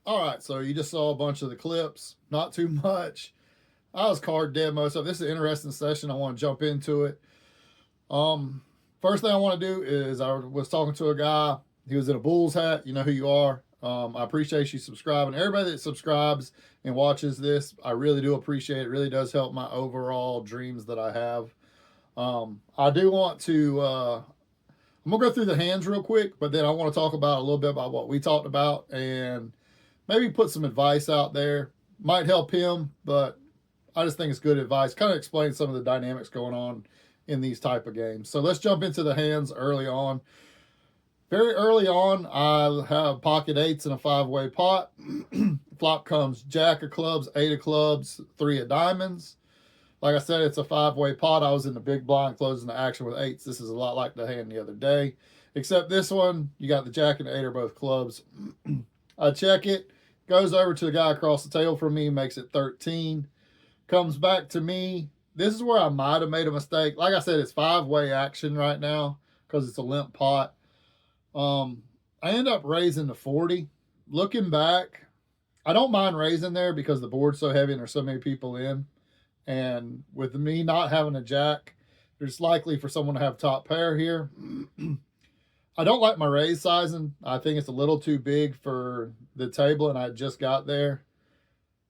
All right, so you just saw a bunch of the clips, not too much. I was card dead most of it. This is an interesting session. I want to jump into it. Um, First thing I want to do is I was talking to a guy. He was in a Bulls hat. You know who you are. I appreciate you subscribing. Everybody that subscribes and watches this, I really do appreciate it. It really does help my overall dreams that I have. I do want to. I'm gonna go through the hands real quick, but then I want to talk about a little bit about what we talked about and maybe put some advice out there. Might help him, but I just think it's good advice. Kind of explain some of the dynamics going on in these type of games. So let's jump into the hands early on. Very early on, I have pocket eights in a five-way pot. Flop comes jack of clubs, eight of clubs, three of diamonds. Like I said, it's a five-way pot. I was in the big blind closing the action with eights. This is a lot like the hand the other day, except this one, you got the jack and the eight are both clubs. I check it, goes over to the guy across the table from me, makes it 13. Comes back to me. This is where I might have made a mistake. Like I said, it's five-way action right now because it's a limp pot. I end up raising to 40. Looking back, I don't mind raising there because the board's so heavy and there's so many people in. And with me not having a jack, there's likely for someone to have top pair here. I don't like my raise sizing. I think it's a little too big for the table, and I just got there.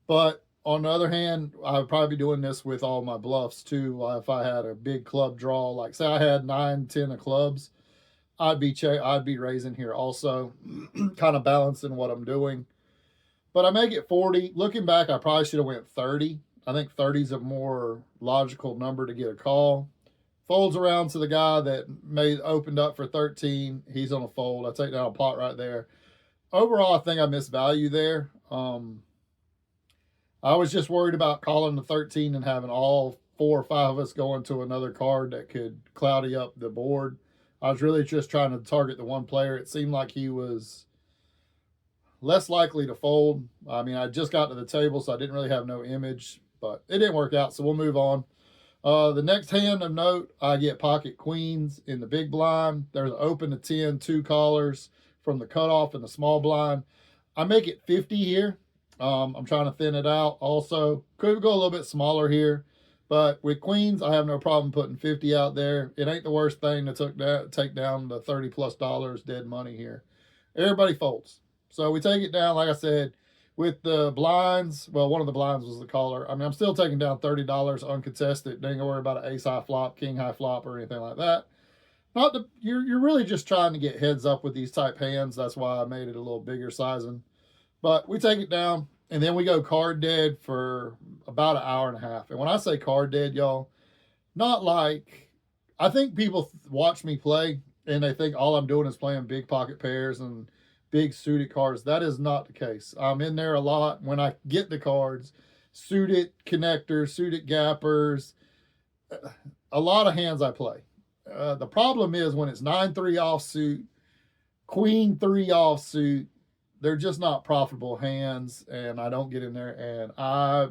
But on the other hand, I would probably be doing this with all my bluffs too. If I had a big club draw, like say I had 9, 10 of clubs, I'd be raising here also, kind of balancing what I'm doing. But I make it 40. Looking back, I probably should have went 30. I think 30 is a more logical number to get a call. Folds around to the guy that opened up for 13. He's on a fold. I take down a pot right there. Overall, I think I missed value there. I was just worried about calling the 13 and having all 4 or 5 of us going to another card that could cloudy up the board. I was really just trying to target the one player. It seemed like he was less likely to fold. I mean, I just got to the table, so I didn't really have no image, but it didn't work out, so we'll move on. The next hand of note, I get pocket queens in the big blind. There's an open to 10, 2 callers from the cutoff in the small blind. I make it 50 here. I'm trying to thin it out. Also, could go a little bit smaller here, but with queens, I have no problem putting 50 out there. It ain't the worst thing to take down the $30+ dead money here. Everybody folds. So we take it down, like I said, with the blinds. Well, one of the blinds was the caller. I mean, I'm still taking down $30 uncontested. Don't worry about an ace high flop, king high flop, or anything like that. You're really just trying to get heads up with these type hands. That's why I made it a little bigger sizing. But we take it down, and then we go card dead for about an hour and a half. And when I say card dead, y'all, not like, I think people watch me play, and they think all I'm doing is playing big pocket pairs and big suited cards. That is not the case. I'm in there a lot. When I get the cards, suited connectors, suited gappers, a lot of hands I play. The problem is when it's 9-3 offsuit, queen 3 offsuit, they're just not profitable hands, and I don't get in there. And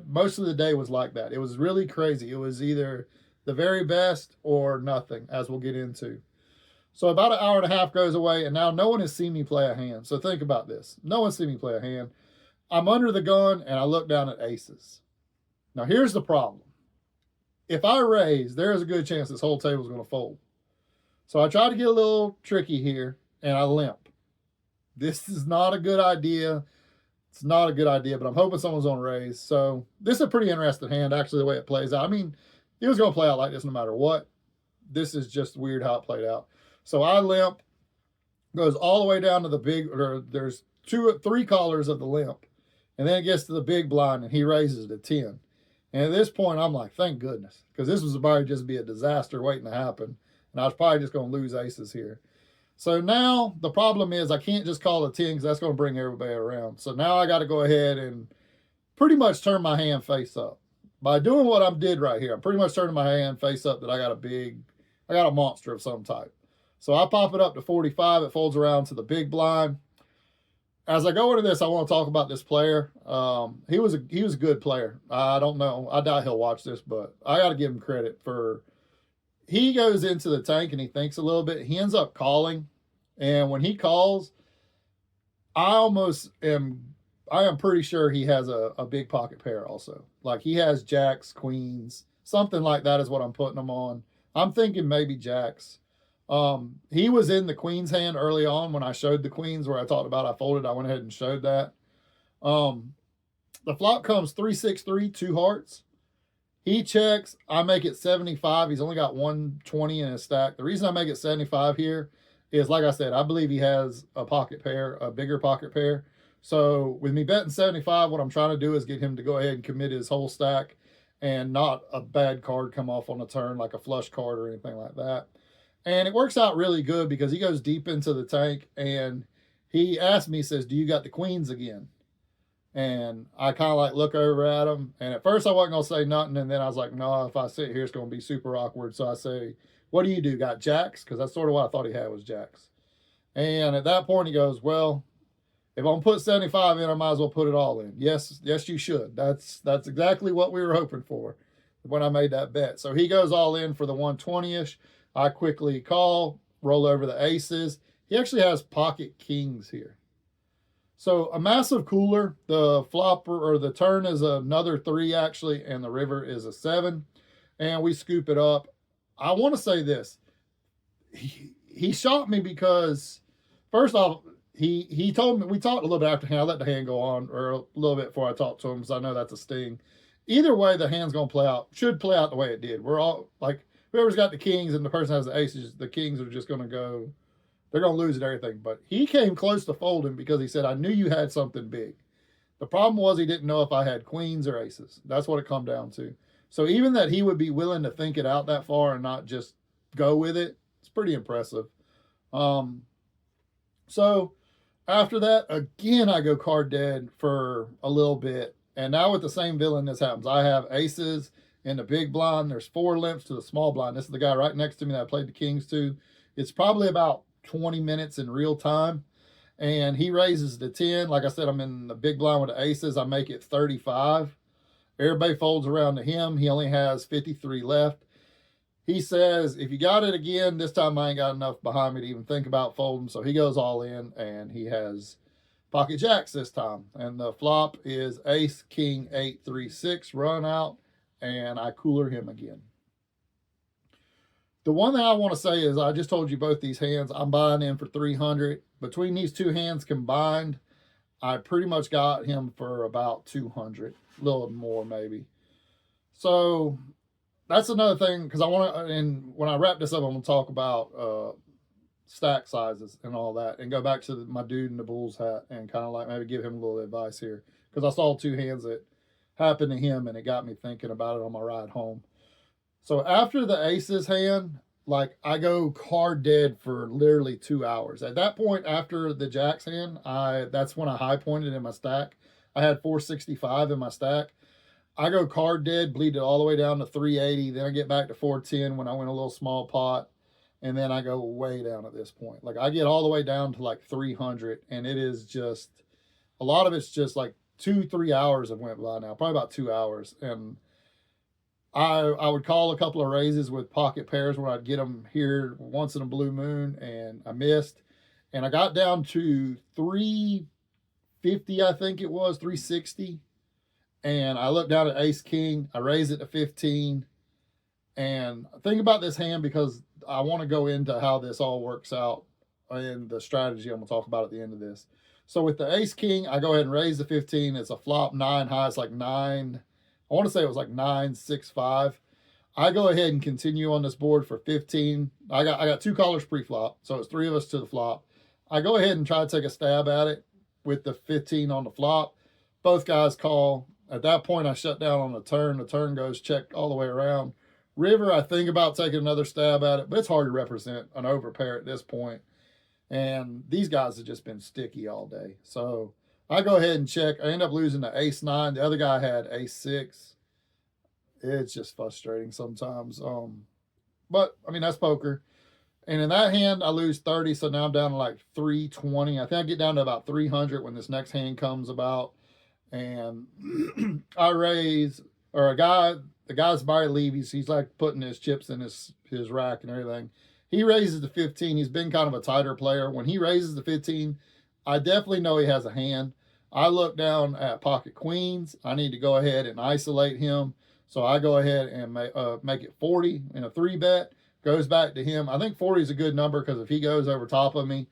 most of the day was like that. It was really crazy. It was either the very best or nothing, as we'll get into. So about an hour and a half goes away, and now no one has seen me play a hand. So think about this. No one's seen me play a hand. I'm under the gun, and I look down at aces. Now, here's the problem. If I raise, there is a good chance this whole table is going to fold. So I try to get a little tricky here, and I limp. This is not a good idea. It's not a good idea, but I'm hoping someone's on raise. So this is a pretty interesting hand, actually, the way it plays out. I mean, it was going to play out like this no matter what. This is just weird how it played out. So I limp, goes all the way down to the big, or there's 3 callers of the limp. And then it gets to the big blind, and he raises to 10. And at this point, I'm like, thank goodness, because this was about to just be a disaster waiting to happen. And I was probably just going to lose aces here. So now the problem is I can't just call a 10 because that's going to bring everybody around. So now I got to go ahead and pretty much turn my hand face up. By doing what I did right here, I'm pretty much turning my hand face up that I got a monster of some type. So I pop it up to 45. It folds around to the big blind. As I go into this, I want to talk about this player. He was a good player. I don't know. I doubt he'll watch this, but I got to give him credit for. He goes into the tank and he thinks a little bit. He ends up calling, and when he calls, I almost am I am pretty sure he has a big pocket pair also. Like he has jacks, queens, something like that is what I'm putting him on. I'm thinking maybe jacks. He was in the queen's hand early on when I showed the queens where I talked about I folded. I went ahead and showed that. The flop comes 3-6-3, 2 hearts. He checks. I make it 75. He's only got 120 in his stack. The reason I make it 75 here is, like I said, I believe he has a pocket pair, a bigger pocket pair. So with me betting 75, what I'm trying to do is get him to go ahead and commit his whole stack and not a bad card come off on the turn, like a flush card or anything like that. And it works out really good because he goes deep into the tank and he asked me, he says, do you got the queens again? And I kind of like look over at him. And at first I wasn't going to say nothing. And then I was like, no, if I sit here, it's going to be super awkward. So I say, what do you do? Got jacks? Because that's sort of what I thought he had was jacks. And at that point he goes, well, if I'm going to put 75 in, I might as well put it all in. Yes, you should. That's exactly what we were hoping for when I made that bet. So he goes all in for the 120-ish. I quickly call, roll over the aces. He actually has pocket kings here. So a massive cooler. The flopper or the turn is another 3 actually, and the river is a 7. And we scoop it up. I want to say this. He shot me because, first off, he told me, we talked a little bit after hand. I let the hand go on or a little bit before I talked to him because I know that's a sting. Either way, the hand's going to play out, should play out the way it did. We're all like, whoever's got the kings and the person has the aces, the kings are just going to go, they're going to lose at everything. But he came close to folding because he said, I knew you had something big. The problem was he didn't know if I had queens or aces. That's what it come down to. So even that he would be willing to think it out that far and not just go with it, it's pretty impressive. So after that, again, I go card dead for a little bit. And now with the same villain, this happens. I have aces in the big blind. There's 4 limps to the small blind. This is the guy right next to me that I played the kings to. It's probably about 20 minutes in real time. And he raises to 10. Like I said, I'm in the big blind with the aces. I make it 35. Everybody folds around to him. He only has 53 left. He says, if you got it again, this time I ain't got enough behind me to even think about folding. So he goes all in, and he has pocket jacks this time. And the flop is ace, king, 8, 3, 6, run out, and I cooler him again. The one thing I want to say is I just told you both these hands, I'm buying in for 300. Between these two hands combined, I pretty much got him for about 200, a little more maybe. So that's another thing, because I want to, and when I wrap this up, I'm going to talk about stack sizes and all that, and go back to my dude in the Bulls hat and kind of like maybe give him a little advice here, because I saw 2 hands that happened to him, and it got me thinking about it on my ride home. So after the aces hand, like I go card dead for literally 2 hours. At that point, after the jacks hand, that's when I high pointed in my stack. I had 465 in my stack. I go card dead, bleed it all the way down to 380. Then I get back to 410 when I win a little small pot. And then I go way down at this point. Like I get all the way down to like 300. And it is just, a lot of it's just like 2-3 hours have went by now. Probably about 2 hours. And I would call a couple of raises with pocket pairs when I'd get them here once in a blue moon. And I missed. And I got down to 350, I think it was, 360. And I looked down at ace king. I raised it to 15. And think about this hand because I want to go into how this all works out and the strategy I'm going to talk about at the end of this. So with the ace king, I go ahead and raise the 15. It's a flop 9 high. It's like 9. I want to say it was like 9-6-5. I go ahead and continue on this board for 15. I got 2 callers pre-flop. So it's 3 of us to the flop. I go ahead and try to take a stab at it with the 15 on the flop. Both guys call. At that point, I shut down on the turn. The turn goes check all the way around. River, I think about taking another stab at it, but it's hard to represent an overpair at this point. And these guys have just been sticky all day. So I go ahead and check. I end up losing to ace 9. The other guy had ace 6. It's just frustrating sometimes. But, I mean, that's poker. And in that hand, I lose 30, so now I'm down to like 320. I think I get down to about 300 when this next hand comes about. And I raise, or the guy's by Levy's, he's like putting his chips in his rack and everything. He raises the 15. He's been kind of a tighter player. When he raises the 15, I definitely know he has a hand. I look down at pocket queens. I need to go ahead and isolate him. So I go ahead and make it 40 in a 3-bet. Goes back to him. I think 40 is a good number because if he goes over top of me,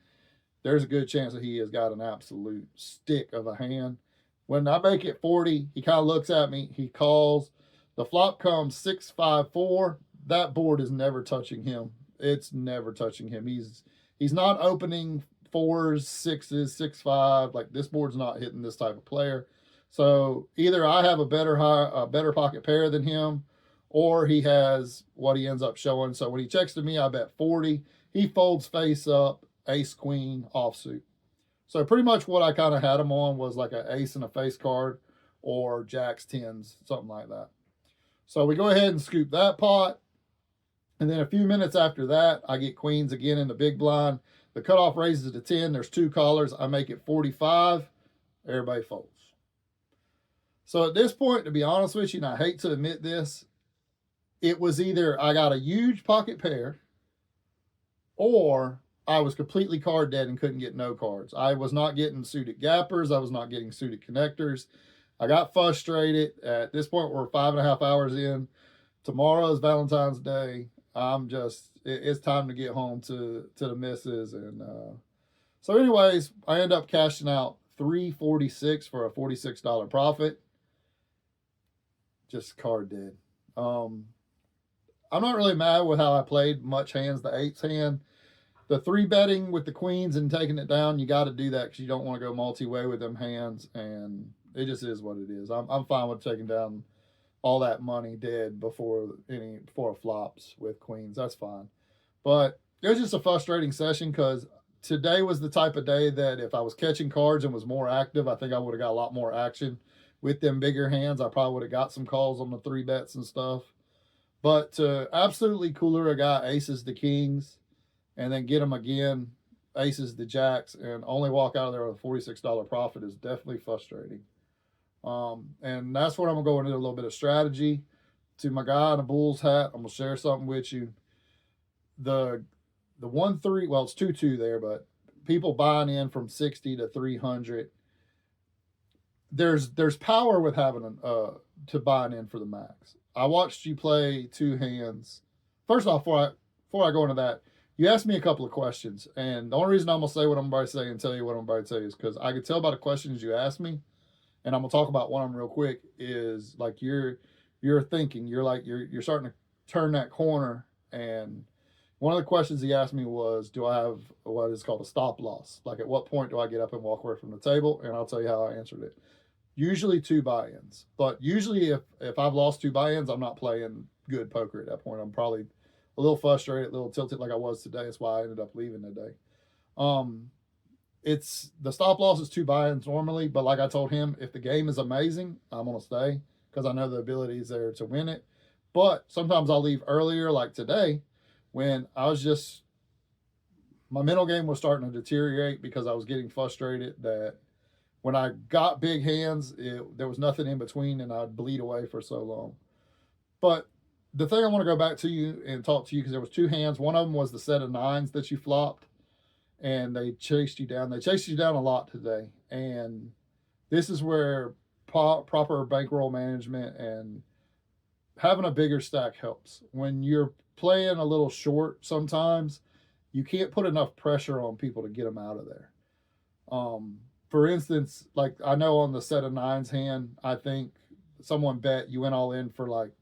there's a good chance that he has got an absolute stick of a hand. When I make it 40, he kind of looks at me. He calls. The flop comes 6-5-4. That board is never touching him. It's never touching him. He's not opening 4s, 6s, 6-5. Like, this board's not hitting this type of player. So either I have a better pocket pair than him, or he has what he ends up showing. So when he checks to me, I bet 40. He folds face up, ace queen offsuit. So pretty much what I kind of had him on was like an ace and a face card, or jacks, tens, something like that. So we go ahead and scoop that pot. And then a few minutes after that, I get queens again in the big blind. The cutoff raises to 10. There's 2 callers. I make it 45. Everybody folds. So at this point, to be honest with you, and I hate to admit this, it was either I got a huge pocket pair, or I was completely card dead and couldn't get no cards. I was not getting suited gappers. I was not getting suited connectors. I got frustrated. At this point, we're 5.5 hours in. Tomorrow is Valentine's Day. It's time to get home to the missus. And so anyways, I end up cashing out $346 for a $46 profit. Just card dead. I'm not really mad with how I played much hands. The 8th hand, the 3-betting with the queens and taking it down, you got to do that because you don't want to go multi-way with them hands, and it just is what it is. I'm fine with taking down all that money dead before flops with queens. That's fine. But it was just a frustrating session because today was the type of day that if I was catching cards and was more active, I think I would have got a lot more action with them bigger hands. I probably would have got some calls on the 3-bets and stuff. But to absolutely cooler a guy aces the kings and then get him again, aces the jacks, and only walk out of there with a $46 profit is definitely frustrating. And that's what I'm going to go into a little bit of strategy. To my guy in a Bulls hat, I'm going to share something with you. The 1-3, well, it's 2-2 there, but people buying in from 60 to 300. There's power with having to buying in for the max. I watched you play 2 hands. First off, before I go into that, you asked me a couple of questions, and the only reason I'm gonna say what I'm about to say and tell you what I'm about to say is because I could tell by the questions you asked me, and I'm gonna talk about one of them real quick. Is like you're thinking, you're starting to turn that corner, and one of the questions he asked me was, do I have what is called a stop loss? Like, at what point do I get up and walk away from the table? And I'll tell you how I answered it. Usually 2 buy-ins, but usually if I've lost 2 buy-ins, I'm not playing good poker at that point. I'm probably a little frustrated, a little tilted like I was today. That's why I ended up leaving today. It's the stop loss is 2 buy-ins normally, but like I told him, if the game is amazing, I'm gonna stay because I know the ability is there to win it. But sometimes I'll leave earlier, like today, when I was just my mental game was starting to deteriorate because I was getting frustrated that when I got big hands, there was nothing in between, and I'd bleed away for so long. But the thing I want to go back to you and talk to you, because there was 2 hands. One of them was the set of 9s that you flopped, and they chased you down. They chased you down a lot today, and this is where proper bankroll management and having a bigger stack helps. When you're playing a little short, sometimes you can't put enough pressure on people to get them out of there. For instance, like I know on the set of 9s hand, I think someone bet you went all in for like,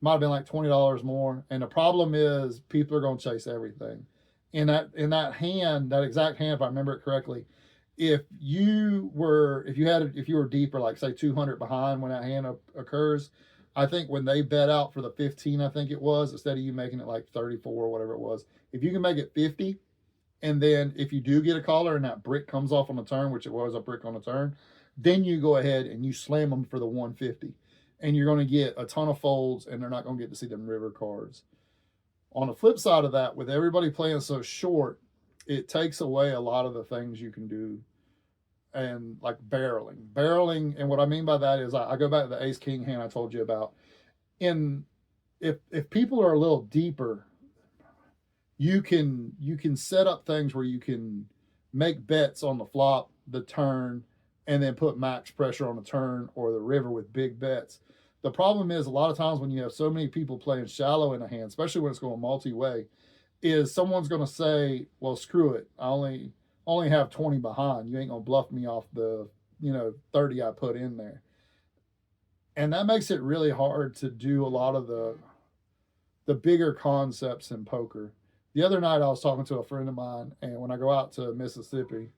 might have been like $20 more. And the problem is people are going to chase everything. In that hand, that exact hand, if I remember it correctly, if you were deeper, like say 200 behind when that hand occurs, I think when they bet out for the 15, I think it was, instead of you making it like 34 or whatever it was, if you can make it 50, and then if you do get a caller and that brick comes off on the turn, which it was a brick on the turn, then you go ahead and you slam them for the 150. And you're going to get a ton of folds, and they're not going to get to see them river cards. On the flip side of that, with everybody playing so short, it takes away a lot of the things you can do. And like barreling. And what I mean by that is I go back to the ace king hand I told you about. If people are a little deeper, you can set up things where you can make bets on the flop, the turn, and then put max pressure on the turn or the river with big bets. The problem is a lot of times when you have so many people playing shallow in a hand, especially when it's going multi-way, is someone's going to say, well, screw it. I only have 20 behind. You ain't going to bluff me off the, 30 I put in there. And that makes it really hard to do a lot of the bigger concepts in poker. The other night I was talking to a friend of mine, and when I go out to Mississippi,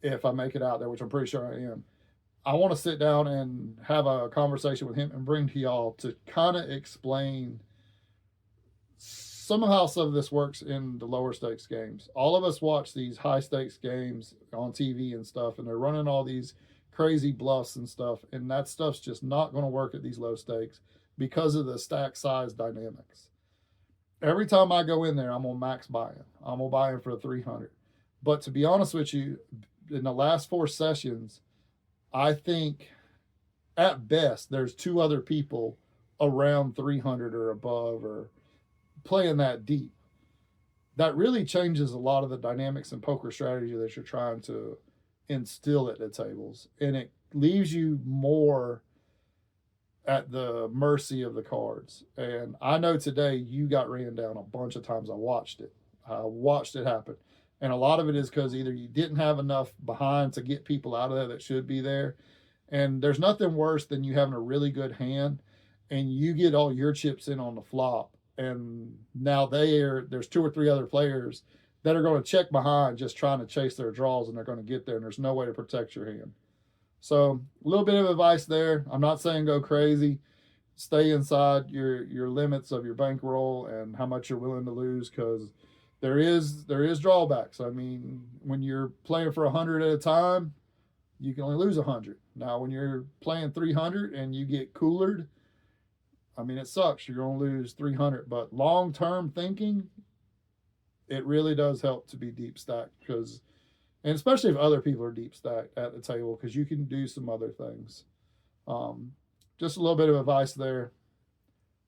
if I make it out there, which I'm pretty sure I am, I want to sit down and have a conversation with him and bring to y'all to kind of explain some of how some of this works in the lower stakes games. All of us watch these high stakes games on TV and stuff, and they're running all these crazy bluffs and stuff, and that stuff's just not going to work at these low stakes because of the stack size dynamics. Every time I go in there, I'm on max buy-in. I'm gonna buy in for the 300. But to be honest with you, in the last 4 sessions, I think at best there's 2 other people around 300 or above or playing that deep. That really changes a lot of the dynamics and poker strategy that you're trying to instill at the tables, and it leaves you more at the mercy of the cards. And I know today you got ran down a bunch of times. I watched it happen, and a lot of it is because either you didn't have enough behind to get people out of there that should be there, and there's nothing worse than you having a really good hand and you get all your chips in on the flop, and now there's 2 or 3 other players that are going to check behind just trying to chase their draws, and they're going to get there, and there's no way to protect your hand. So a little bit of advice there. I'm not saying go crazy. Stay inside your limits of your bankroll and how much you're willing to lose, because there is drawbacks. I mean, when you're playing for 100 at a time, you can only lose 100. Now, when you're playing 300 and you get coolered, I mean, it sucks. You're going to lose 300. But long-term thinking, it really does help to be deep stacked, and especially if other people are deep stacked at the table, because you can do some other things. Just a little bit of advice there.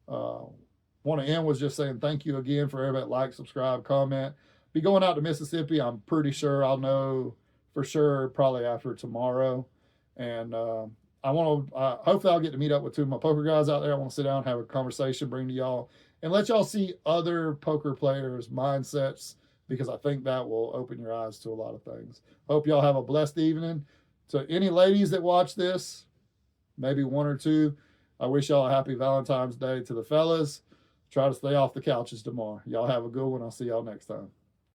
Want to end with just saying thank you again for everybody that like, subscribe, comment. Be going out to Mississippi. I'm pretty sure I'll know for sure probably after tomorrow. And I want to hopefully I'll get to meet up with 2 of my poker guys out there. I want to sit down, have a conversation, bring to y'all, and let y'all see other poker players' mindsets, because I think that will open your eyes to a lot of things. Hope y'all have a blessed evening. To any ladies that watch this, maybe 1 or 2, I wish y'all a happy Valentine's Day. To the fellas, try to stay off the couches tomorrow. Y'all have a good one. I'll see y'all next time.